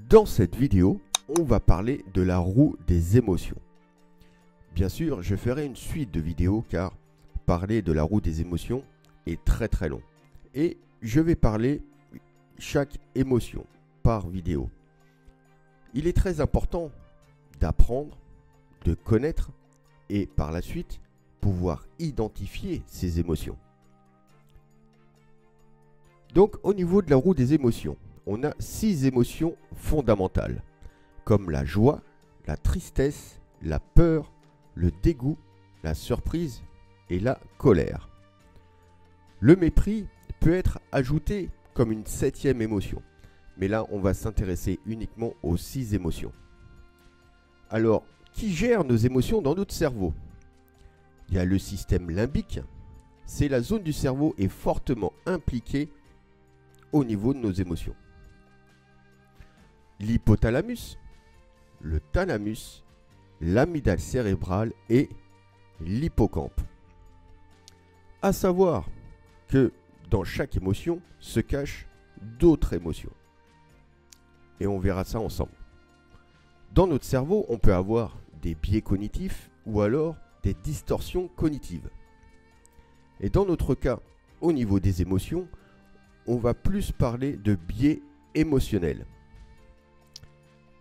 Dans cette vidéo, on va parler de la roue des émotions. Bien sûr, je ferai une suite de vidéos car parler de la roue des émotions est très long. Et je vais parler chaque émotion par vidéo. Il est très important d'apprendre, de connaître et par la suite pouvoir identifier ces émotions. Donc au niveau de la roue des émotions, on a 6 émotions fondamentales, comme la joie, la tristesse, la peur, le dégoût, la surprise et la colère. Le mépris peut être ajouté comme une 7e émotion, mais là on va s'intéresser uniquement aux 6 émotions. Alors, qui gère nos émotions dans notre cerveau? Il y a le système limbique, c'est la zone du cerveau est fortement impliquée au niveau de nos émotions. L'hypothalamus, le thalamus, l'amygdale cérébrale et l'hippocampe. À savoir que dans chaque émotion se cachent d'autres émotions. Et on verra ça ensemble. Dans notre cerveau, on peut avoir des biais cognitifs ou alors des distorsions cognitives. Et dans notre cas, au niveau des émotions, on va plus parler de biais émotionnels.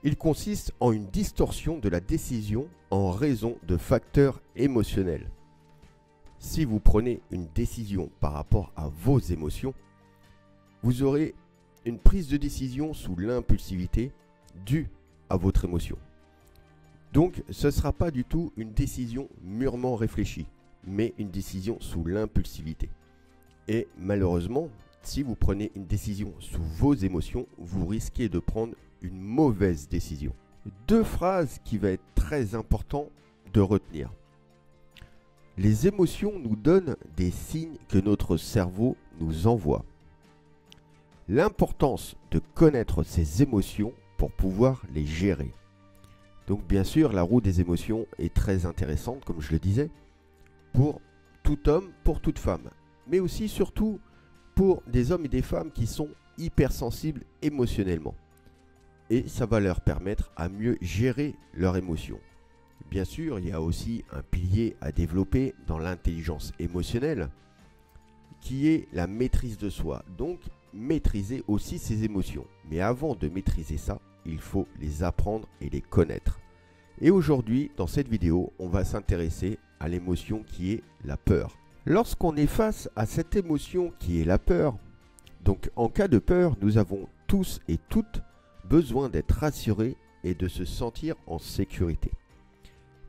Il consiste en une distorsion de la décision en raison de facteurs émotionnels. Si vous prenez une décision par rapport à vos émotions, vous aurez une prise de décision sous l'impulsivité due à votre émotion. Donc ce ne sera pas du tout une décision mûrement réfléchie, mais une décision sous l'impulsivité. Et malheureusement, si vous prenez une décision sous vos émotions, vous risquez de prendre une mauvaise décision. 2 phrases qui vont être très importantes de retenir. Les émotions nous donnent des signes que notre cerveau nous envoie. L'importance de connaître ces émotions pour pouvoir les gérer. Donc bien sûr, la roue des émotions est très intéressante, comme je le disais, pour tout homme, pour toute femme, mais aussi surtout pour des hommes et des femmes qui sont hypersensibles émotionnellement. Et ça va leur permettre à mieux gérer leurs émotions. Bien sûr, il y a aussi un pilier à développer dans l'intelligence émotionnelle qui est la maîtrise de soi. Donc, maîtriser aussi ses émotions. Mais avant de maîtriser ça, il faut les apprendre et les connaître. Et aujourd'hui, dans cette vidéo, on va s'intéresser à l'émotion qui est la peur. Lorsqu'on est face à cette émotion qui est la peur, donc en cas de peur, nous avons tous et toutes besoin d'être rassurés et de se sentir en sécurité.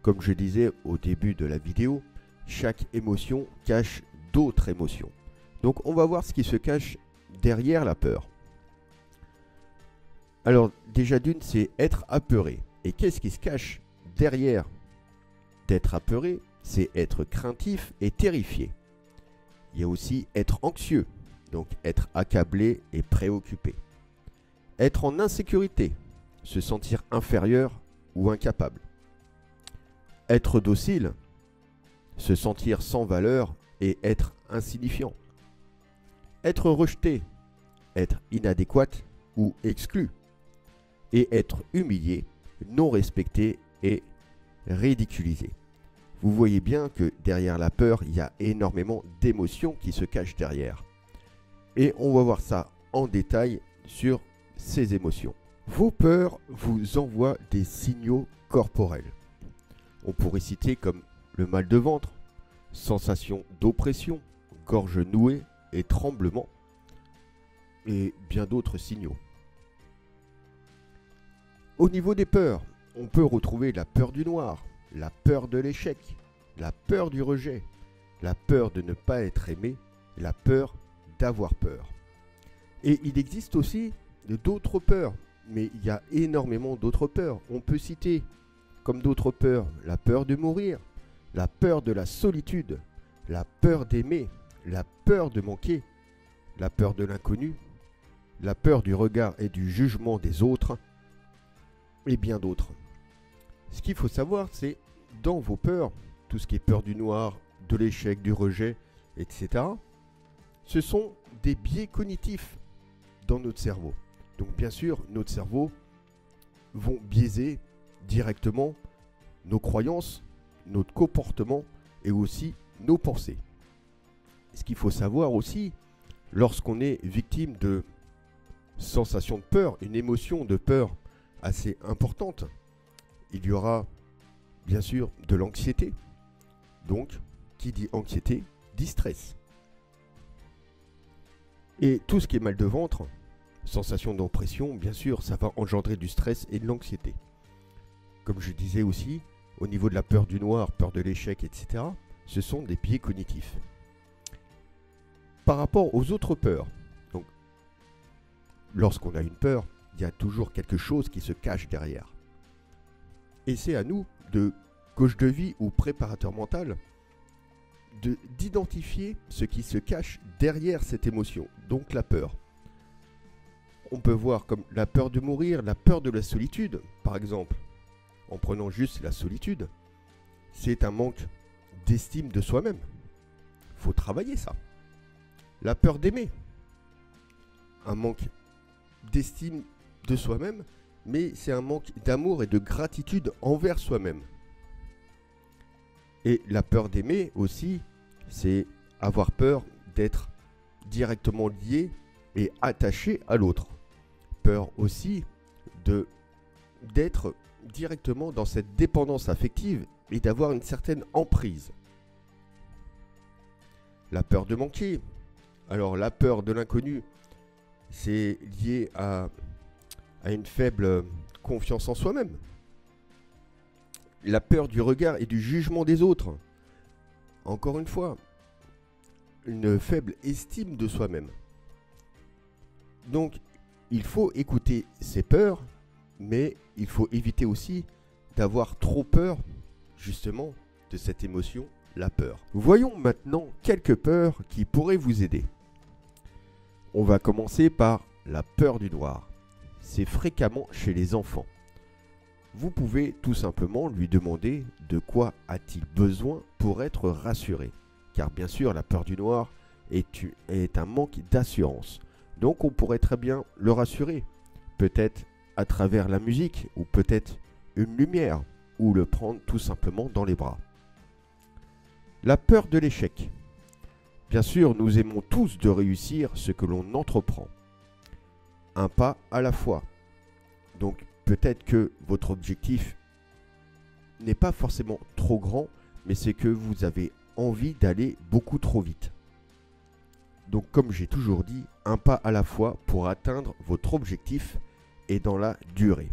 Comme je disais au début de la vidéo, chaque émotion cache d'autres émotions. Donc on va voir ce qui se cache derrière la peur. Alors déjà d'une, c'est être apeuré. Et qu'est-ce qui se cache derrière d'être apeuré? C'est être craintif et terrifié. Il y a aussi être anxieux, donc être accablé et préoccupé. Être en insécurité, se sentir inférieur ou incapable. Être docile, se sentir sans valeur et être insignifiant. Être rejeté, être inadéquat ou exclu. Et être humilié, non respecté et ridiculisé. Vous voyez bien que derrière la peur, il y a énormément d'émotions qui se cachent derrière. Et on va voir ça en détail sur ces émotions. Vos peurs vous envoient des signaux corporels. On pourrait citer comme le mal de ventre, sensation d'oppression, gorge nouée et tremblement, et bien d'autres signaux. Au niveau des peurs, on peut retrouver la peur du noir, la peur de l'échec, la peur du rejet, la peur de ne pas être aimé, la peur d'avoir peur. Et il existe aussi d'autres peurs, mais il y a énormément d'autres peurs. On peut citer comme d'autres peurs la peur de mourir, la peur de la solitude, la peur d'aimer, la peur de manquer, la peur de l'inconnu, la peur du regard et du jugement des autres, et bien d'autres. Ce qu'il faut savoir, c'est dans vos peurs, tout ce qui est peur du noir, de l'échec, du rejet, etc., ce sont des biais cognitifs dans notre cerveau. Donc bien sûr, notre cerveau vont biaiser directement nos croyances, notre comportement et aussi nos pensées. Ce qu'il faut savoir aussi, lorsqu'on est victime de sensations de peur, une émotion de peur assez importante, il y aura bien sûr de l'anxiété. Donc, qui dit anxiété, dit stress. Et tout ce qui est mal de ventre, sensation d'oppression, bien sûr, ça va engendrer du stress et de l'anxiété. Comme je disais aussi, au niveau de la peur du noir, peur de l'échec, etc., ce sont des biais cognitifs. Par rapport aux autres peurs, donc, lorsqu'on a une peur, il y a toujours quelque chose qui se cache derrière. Et c'est à nous, de coach de vie ou préparateur mental, d'identifier ce qui se cache derrière cette émotion, donc la peur. On peut voir comme la peur de mourir, la peur de la solitude, par exemple. En prenant juste la solitude, c'est un manque d'estime de soi-même. Il faut travailler ça. La peur d'aimer, un manque d'estime de soi-même, mais c'est un manque d'amour et de gratitude envers soi-même. Et la peur d'aimer aussi, c'est avoir peur d'être directement lié et attaché à l'autre. Peur aussi d'être directement dans cette dépendance affective et d'avoir une certaine emprise. La peur de manquer. Alors la peur de l'inconnu, c'est lié à une faible confiance en soi-même. La peur du regard et du jugement des autres. Encore une fois, une faible estime de soi-même. Donc, il faut écouter ces peurs, mais il faut éviter aussi d'avoir trop peur, justement, de cette émotion, la peur. Voyons maintenant quelques peurs qui pourraient vous aider. On va commencer par la peur du noir. C'est fréquemment chez les enfants. Vous pouvez tout simplement lui demander de quoi a-t-il besoin pour être rassuré. Car bien sûr, la peur du noir est un manque d'assurance. Donc on pourrait très bien le rassurer. Peut-être à travers la musique ou peut-être une lumière ou le prendre tout simplement dans les bras. La peur de l'échec. Bien sûr, nous aimons tous de réussir ce que l'on entreprend. Un pas à la fois. Donc peut-être que votre objectif n'est pas forcément trop grand, mais c'est que vous avez envie d'aller beaucoup trop vite. Donc comme j'ai toujours dit, un pas à la fois pour atteindre votre objectif et dans la durée.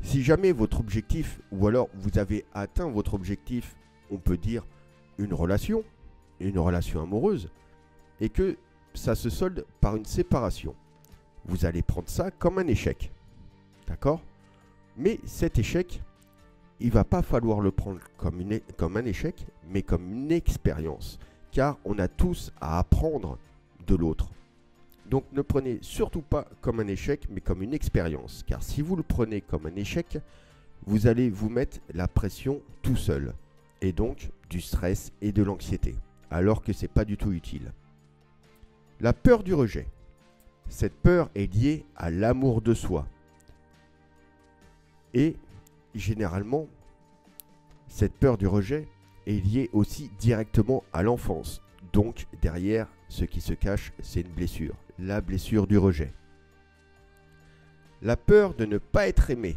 Si jamais votre objectif, ou alors vous avez atteint votre objectif, on peut dire une relation amoureuse, et que ça se solde par une séparation, vous allez prendre ça comme un échec. D'accord ? Mais cet échec, il ne va pas falloir le prendre comme un échec, mais comme une expérience. Car on a tous à apprendre de l'autre. Donc ne prenez surtout pas comme un échec, mais comme une expérience. Car si vous le prenez comme un échec, vous allez vous mettre la pression tout seul. Et donc du stress et de l'anxiété. Alors que ce n'est pas du tout utile. La peur du rejet. Cette peur est liée à l'amour de soi. Et généralement, cette peur du rejet est liée aussi directement à l'enfance. Donc derrière, ce qui se cache, c'est une blessure. La blessure du rejet. La peur de ne pas être aimé.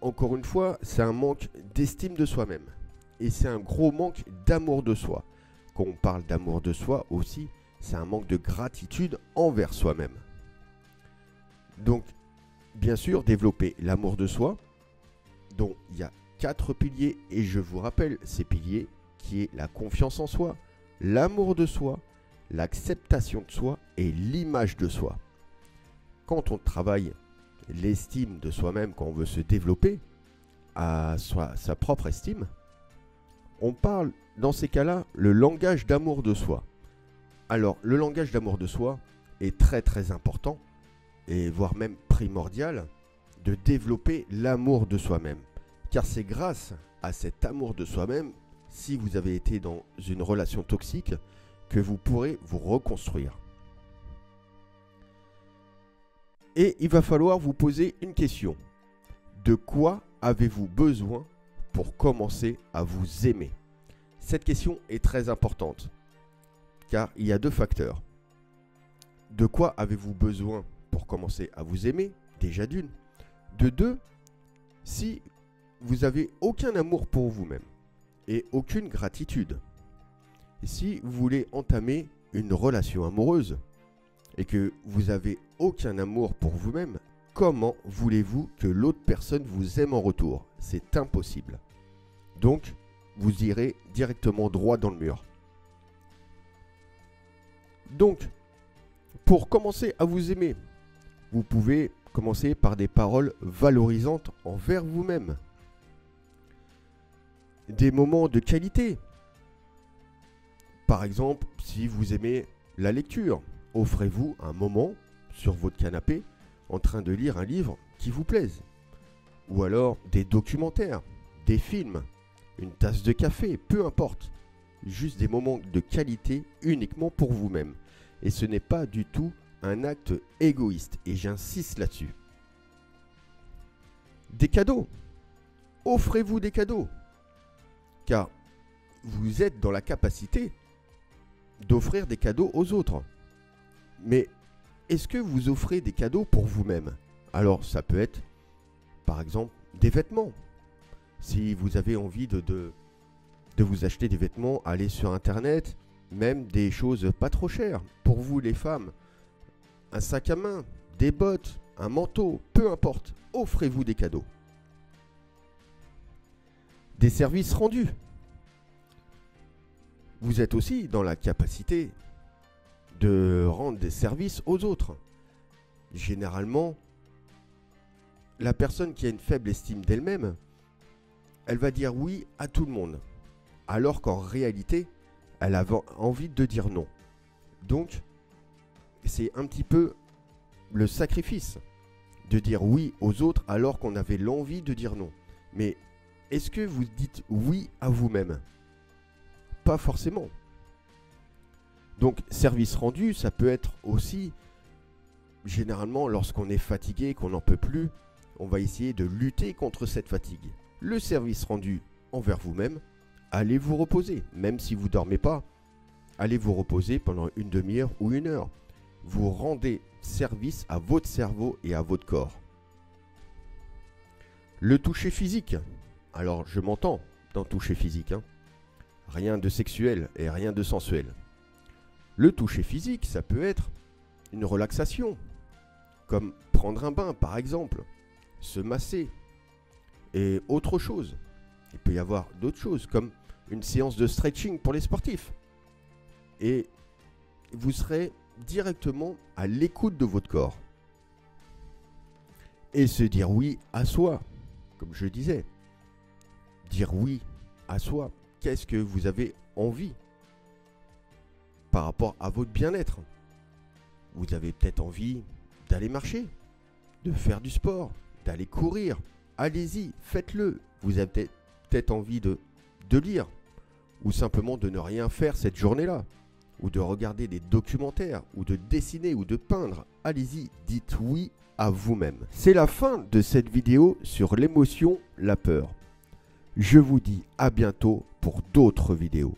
Encore une fois, c'est un manque d'estime de soi-même. Et c'est un gros manque d'amour de soi. Quand on parle d'amour de soi aussi, c'est un manque de gratitude envers soi-même. Donc, bien sûr, développer l'amour de soi, dont il y a 4 piliers, et je vous rappelle ces piliers, qui est la confiance en soi, l'amour de soi, l'acceptation de soi et l'image de soi. Quand on travaille l'estime de soi-même, quand on veut se développer à sa propre estime, on parle dans ces cas-là le langage d'amour de soi. Alors, le langage d'amour de soi est très très important, et voire même primordial, de développer l'amour de soi-même. Car c'est grâce à cet amour de soi-même, si vous avez été dans une relation toxique, que vous pourrez vous reconstruire. Et il va falloir vous poser une question. De quoi avez-vous besoin pour commencer à vous aimer? Cette question est très importante, car il y a deux facteurs. De quoi avez-vous besoin pour commencer à vous aimer? Déjà d'une. De deux, si vous n'avez aucun amour pour vous-même et aucune gratitude, si vous voulez entamer une relation amoureuse et que vous n'avez aucun amour pour vous-même, comment voulez-vous que l'autre personne vous aime en retour? C'est impossible. Donc, vous irez directement droit dans le mur. Donc, pour commencer à vous aimer, vous pouvez commencer par des paroles valorisantes envers vous-même. Des moments de qualité. Par exemple, si vous aimez la lecture, offrez-vous un moment sur votre canapé en train de lire un livre qui vous plaise. Ou alors des documentaires, des films, une tasse de café, peu importe. Juste des moments de qualité uniquement pour vous-même. Et ce n'est pas du tout un acte égoïste. Et j'insiste là-dessus. Des cadeaux. Offrez-vous des cadeaux. Car vous êtes dans la capacité d'offrir des cadeaux aux autres. Mais est-ce que vous offrez des cadeaux pour vous-même? Alors ça peut être, par exemple, des vêtements. Si vous avez envie de vous acheter des vêtements, allez sur Internet, même des choses pas trop chères. Pour vous les femmes, un sac à main, des bottes, un manteau, peu importe. Offrez-vous des cadeaux. Des services rendus. Vous êtes aussi dans la capacité de rendre des services aux autres. Généralement, la personne qui a une faible estime d'elle-même, elle va dire oui à tout le monde. Alors qu'en réalité, elle a envie de dire non. Donc, c'est un petit peu le sacrifice de dire oui aux autres alors qu'on avait l'envie de dire non. Mais est-ce que vous dites oui à vous-même? Pas forcément. Donc, service rendu, ça peut être aussi, généralement, lorsqu'on est fatigué, qu'on n'en peut plus, on va essayer de lutter contre cette fatigue. Le service rendu envers vous-même, allez vous reposer. Même si vous ne dormez pas, allez vous reposer pendant une demi-heure ou une heure. Vous rendez service à votre cerveau et à votre corps. Le toucher physique. Alors, je m'entends dans toucher physique. Rien de sexuel et rien de sensuel. Le toucher physique, ça peut être une relaxation. Comme prendre un bain, par exemple. Se masser. Et autre chose. Il peut y avoir d'autres choses, comme une séance de stretching pour les sportifs. Et vous serez directement à l'écoute de votre corps. Et se dire oui à soi, comme je disais. Dire oui à soi. Qu'est-ce que vous avez envie par rapport à votre bien-être? Vous avez peut-être envie d'aller marcher, de faire du sport, d'aller courir. Allez-y, faites-le. Vous avez peut-être envie de lire ou simplement de ne rien faire cette journée-là, ou de regarder des documentaires, ou de dessiner, ou de peindre. Allez-y, dites oui à vous-même. C'est la fin de cette vidéo sur l'émotion, la peur. Je vous dis à bientôt pour d'autres vidéos.